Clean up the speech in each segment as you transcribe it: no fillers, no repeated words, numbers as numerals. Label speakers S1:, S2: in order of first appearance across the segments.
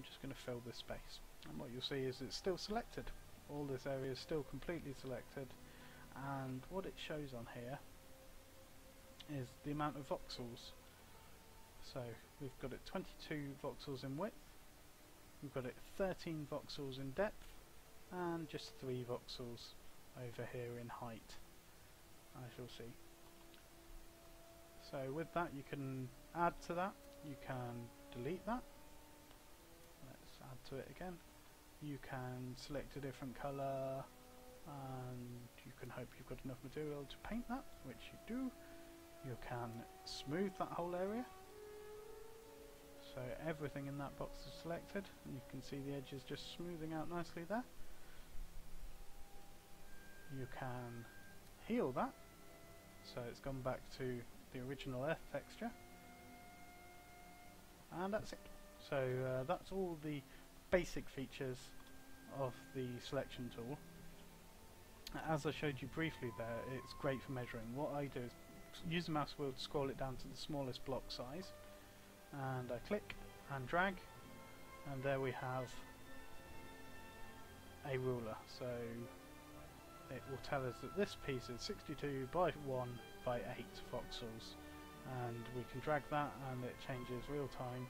S1: I'm just going to fill this space, and what you'll see is it's still selected. All this area is still completely selected, and what it shows on here is the amount of voxels. So we've got it 22 voxels in width, we've got it 13 voxels in depth, and just 3 voxels over here in height, as you'll see. So with that you can add to that, you can delete that. Let's add to it again. You can select a different colour, and you can hope you've got enough material to paint that, which you do. You can smooth that whole area, so everything in that box is selected, and you can see the edges just smoothing out nicely there. You can heal that, so it's gone back to the original earth texture, and that's it. So that's all the basic features of the selection tool. As I showed you briefly there, it's great for measuring. What I do is use the mouse wheel to scroll it down to the smallest block size, and I click and drag, and there we have a ruler. So it will tell us that this piece is 62 by 1 by 8 voxels, and we can drag that and it changes real time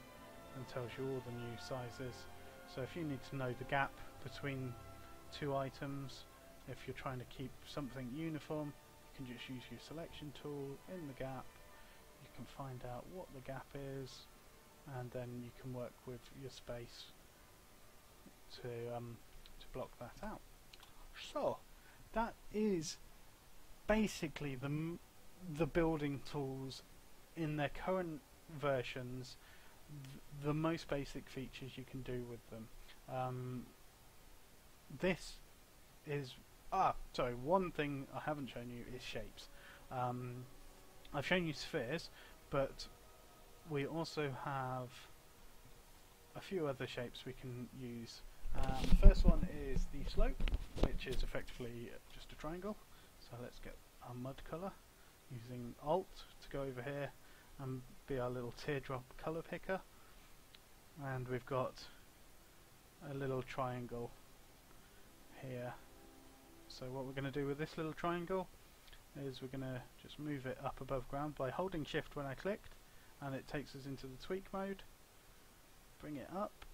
S1: and tells you all the new sizes. So if you need to know the gap between two items, if you're trying to keep something uniform, you can just use your selection tool in the gap. You can find out what the gap is, and then you can work with your space to block that out. So that is basically the building tools in their current versions, the most basic features you can do with them. This is sorry, one thing I haven't shown you is shapes. I've shown you spheres, but we also have a few other shapes we can use. The first one is the slope, which is effectively just a triangle. So let's get our mud colour using Alt to go over here and be our little teardrop colour picker, and we've got a little triangle here. So what we're going to do with this little triangle is we're going to just move it up above ground by holding shift when I clicked, and it takes us into the tweak mode. Bring it up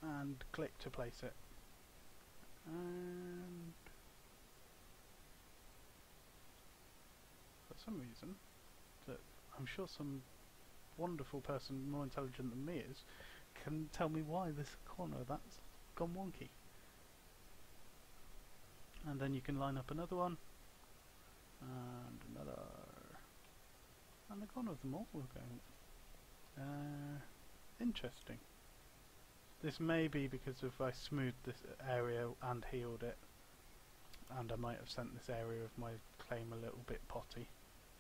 S1: and click to place it, and for some reason that I'm sure some wonderful person more intelligent than me is can tell me why this corner of that's gone wonky. And then you can line up another one and another, and the corner of them all will go. Interesting. This may be because if I smoothed this area and healed it, and I might have sent this area of my claim a little bit potty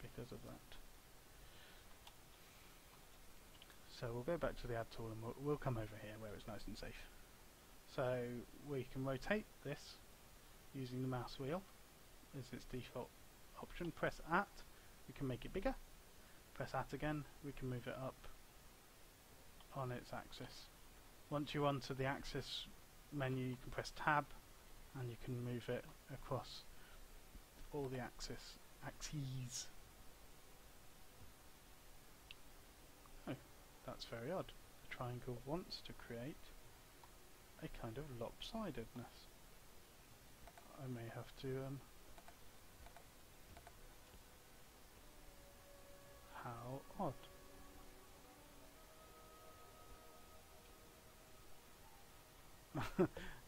S1: because of that. So we'll go back to the add tool, and we'll come over here where it's nice and safe. So we can rotate this using the mouse wheel as its default option. Press at, we can make it bigger. Press at again, we can move it up on its axis. Once you're onto the axis menu, you can press tab and you can move it across all the axes. Oh, that's very odd. The triangle wants to create a kind of lopsidedness. I may have to how odd.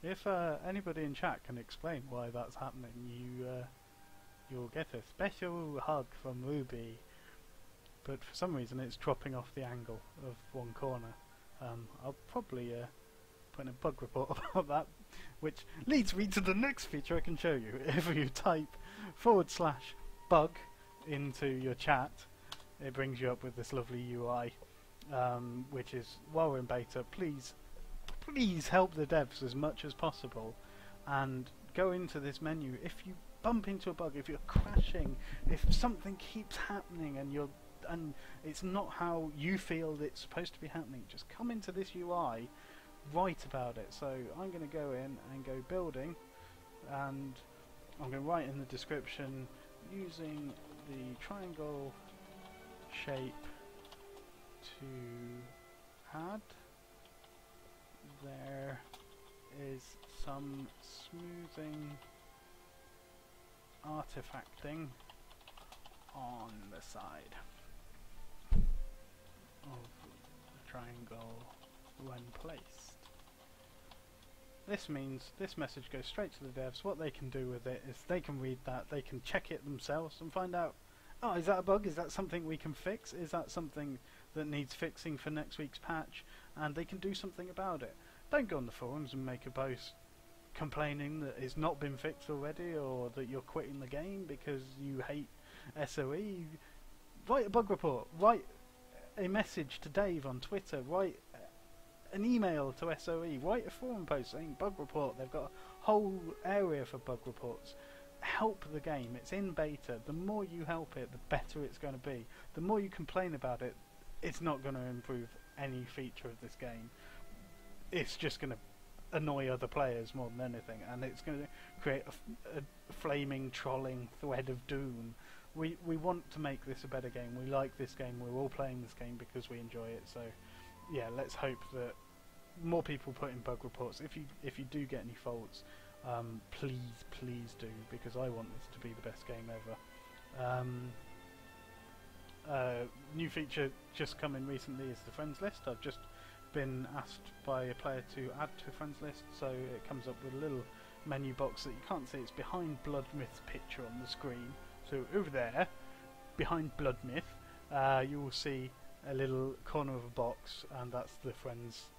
S1: If anybody in chat can explain why that's happening, you'll get a special hug from Woobe. But for some reason it's dropping off the angle of one corner. I'll probably put in a bug report about that, which leads me to the next feature I can show you. If you type /bug into your chat, it brings you up with this lovely UI, which is, while we're in beta, please help the devs as much as possible and go into this menu. If you bump into a bug, if you're crashing, if something keeps happening and you're and it's not how you feel it's supposed to be happening. Just come into this UI, write about it. So I'm going to go in and go building, and I'm going to write in the description using the triangle shape to add. There is some smoothing artifacting on the side of the triangle when placed. This means this message goes straight to the devs. What they can do with it is they can read that, they can check it themselves and find out, oh, is that a bug? Is that something we can fix? Is that something that needs fixing for next week's patch? And they can do something about it. Don't go on the forums and make a post complaining that it's not been fixed already, or that you're quitting the game because you hate SOE. Write a bug report, write a message to Dave on Twitter, write an email to SOE, write a forum post saying bug report. They've got a whole area for bug reports. Help the game, it's in beta. The more you help it, the better it's going to be. The more you complain about it, it's not going to improve any feature of this game. It's just going to annoy other players more than anything, and it's going to create a flaming, trolling thread of doom. We want to make this a better game. We like this game. We're all playing this game because we enjoy it. So, yeah, let's hope that more people put in bug reports. If you do get any faults, please do, because I want this to be the best game ever. New feature just come in recently is the friends list. I've just been asked by a player to add to a friends list, so it comes up with a little menu box that you can't see. It's behind Bloodmyth's picture on the screen. So over there, behind Bloodmyth, you will see a little corner of a box, and that's the friends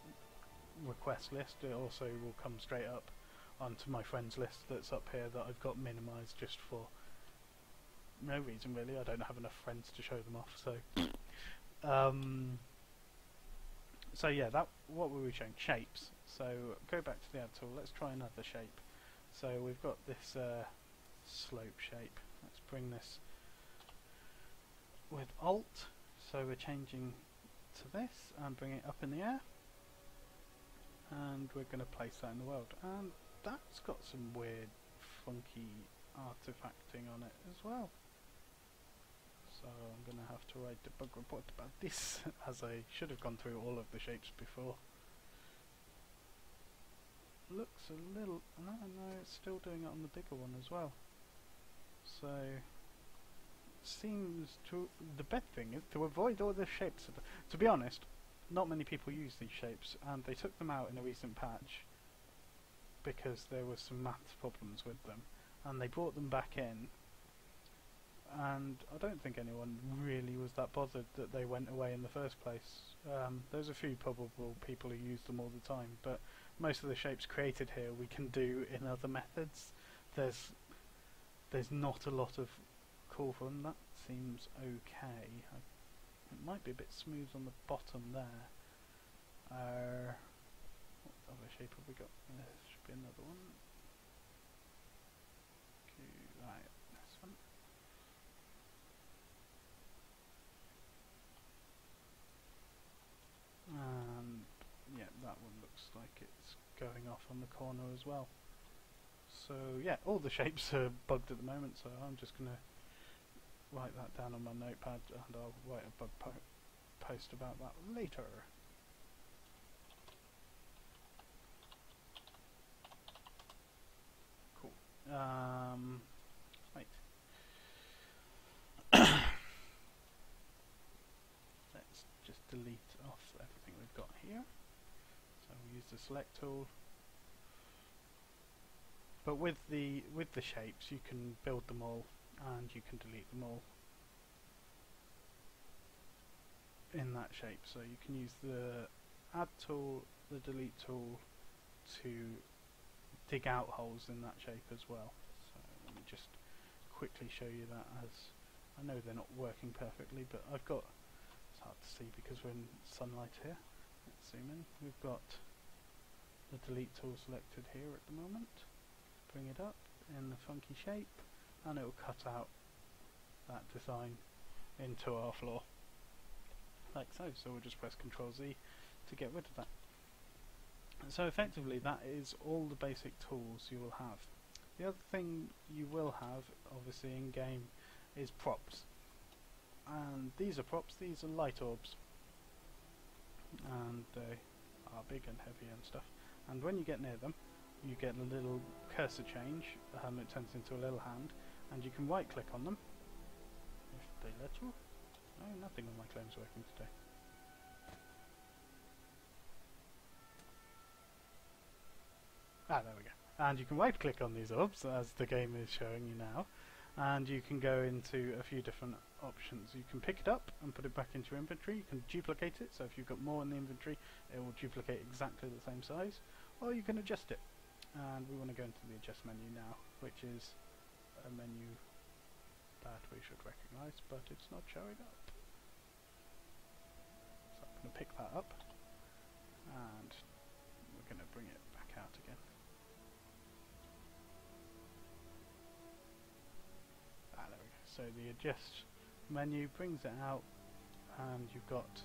S1: request list. It also will come straight up onto my friends list that's up here that I've got minimized just for no reason really. I don't have enough friends to show them off, so so yeah, that what were we showing? Shapes. So go back to the add tool, let's try another shape. So we've got this slope shape. Let's bring this with Alt, so we're changing to this and bring it up in the air, and we're going to place that in the world, and that's got some weird funky artifacting on it as well. So I'm going to have to write a bug report about this, as I should have gone through all of the shapes before. Looks a little... no, it's still doing it on the bigger one as well. So seems to... the best thing is to avoid all the shapes. To be honest, not many people use these shapes, and they took them out in a recent patch because there was some maths problems with them, and they brought them back in, and I don't think anyone really was that bothered that they went away in the first place. There's a few probable people who use them all the time, but most of the shapes created here we can do in other methods. There's not a lot of call for them. That seems okay. It might be a bit smooth on the bottom there. What other shape have we got? There should be another one. Okay, right, this one. And yeah, that one looks like it's going off on the corner as well. So yeah, all the shapes are bugged at the moment, so I'm just going to write that down on my notepad, and I'll write a bug post about that later. Cool. Right. Let's just delete off everything we've got here. So we'll use the select tool. But with the shapes, you can build them all, and you can delete them all in that shape. So you can use the add tool, the delete tool to dig out holes in that shape as well. So let me just quickly show you that, as I know they're not working perfectly, but I've got, it's hard to see because we're in sunlight here. Let's zoom in. We've got the delete tool selected here at the moment. Bring it up in the funky shape, and it will cut out that design into our floor. like so. So we'll just press Ctrl Z to get rid of that. So effectively that is all the basic tools you will have. The other thing you will have, obviously in game, is props. And these are props, these are light orbs. And they are big and heavy and stuff. And when you get near them, you get a little cursor change, it turns into a little hand, and you can right click on them, if they let you. No, nothing on my claim's working today. Ah, there we go. And you can right click on these orbs, as the game is showing you now, and you can go into a few different options. You can pick it up and put it back into your inventory. You can duplicate it, so if you've got more in the inventory, it will duplicate exactly the same size, or you can adjust it. And we want to go into the adjust menu now, which is a menu that we should recognise, but it's not showing up. So I'm going to pick that up, and we're going to bring it back out again. Ah, there we go. So the adjust menu brings it out, and you've got,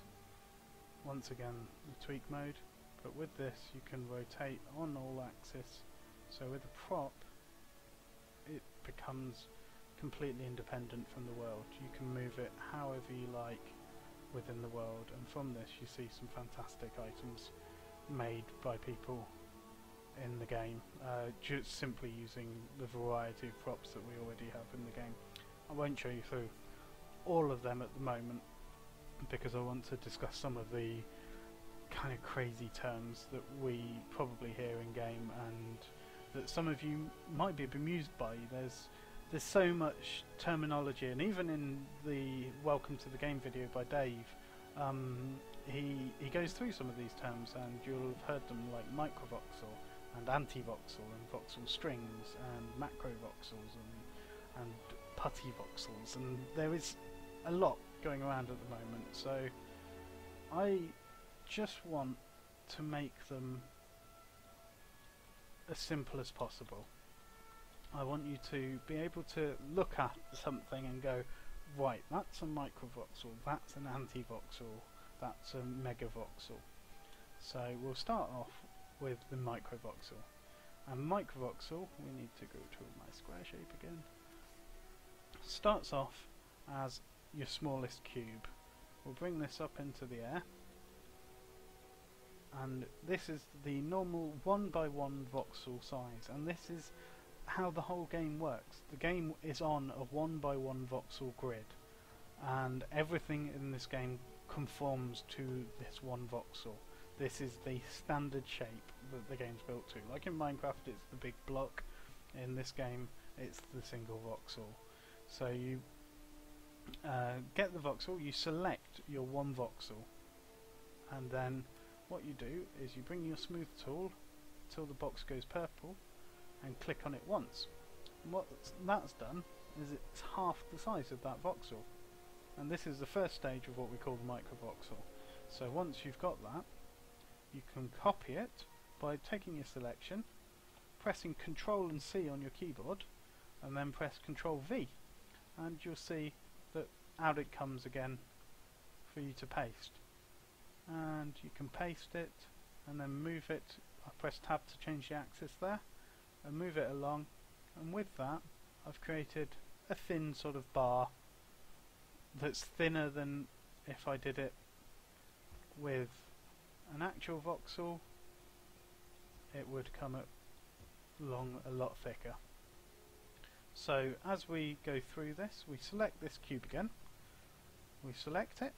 S1: once again, the tweak mode. But with this you can rotate on all axis, so with a prop it becomes completely independent from the world. You can move it however you like within the world, and from this you see some fantastic items made by people in the game, just simply using the variety of props that we already have in the game. I won't show you through all of them at the moment because I want to discuss some of the kind of crazy terms that we probably hear in game and that some of you might be bemused by. There's so much terminology, and even in the Welcome to the Game video by Dave, he goes through some of these terms, and you'll have heard them, like microvoxel and anti-voxel and voxel strings and macrovoxels and putty voxels, and there is a lot going around at the moment. So I just want to make them as simple as possible. I want you to be able to look at something and go, right, that's a microvoxel, that's an anti-voxel, that's a megavoxel. So we'll start off with the microvoxel. And microvoxel, we need to go to my square shape again, starts off as your smallest cube. We'll bring this up into the air, and this is the normal 1x1 voxel size, and this is how the whole game works. The game is on a 1x1 voxel grid, and everything in this game conforms to this one voxel. This is the standard shape that the game's built to. Like in Minecraft it's the big block, in this game it's the single voxel. So you get the voxel, you select your one voxel, and then what you do is you bring your smooth tool till the box goes purple and click on it once. And what that's done is it's half the size of that voxel, and this is the first stage of what we call the microvoxel. So once you've got that, you can copy it by taking your selection, pressing Ctrl and C on your keyboard, and then press Ctrl V, and you'll see that out it comes again for you to paste. And you can paste it and then move it. I press tab to change the axis there and move it along, and with that I've created a thin sort of bar that's thinner than if I did it with an actual voxel. It would come along a lot thicker. So as we go through this, we select this cube again, we select it,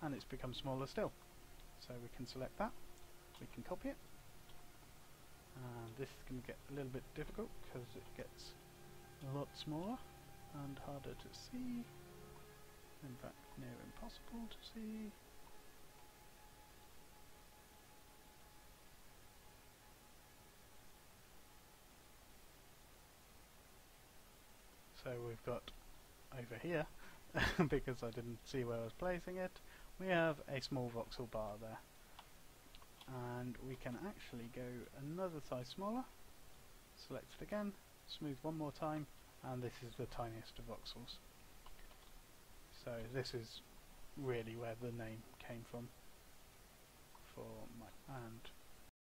S1: and it's become smaller still. So we can select that, we can copy it, and this is going to get a little bit difficult because it gets a lot smaller and harder to see, in fact near impossible to see. So we've got over here, because I didn't see where I was placing it, we have a small voxel bar there. And we can actually go another size smaller, select it again, smooth one more time, and this is the tiniest of voxels. So this is really where the name came from.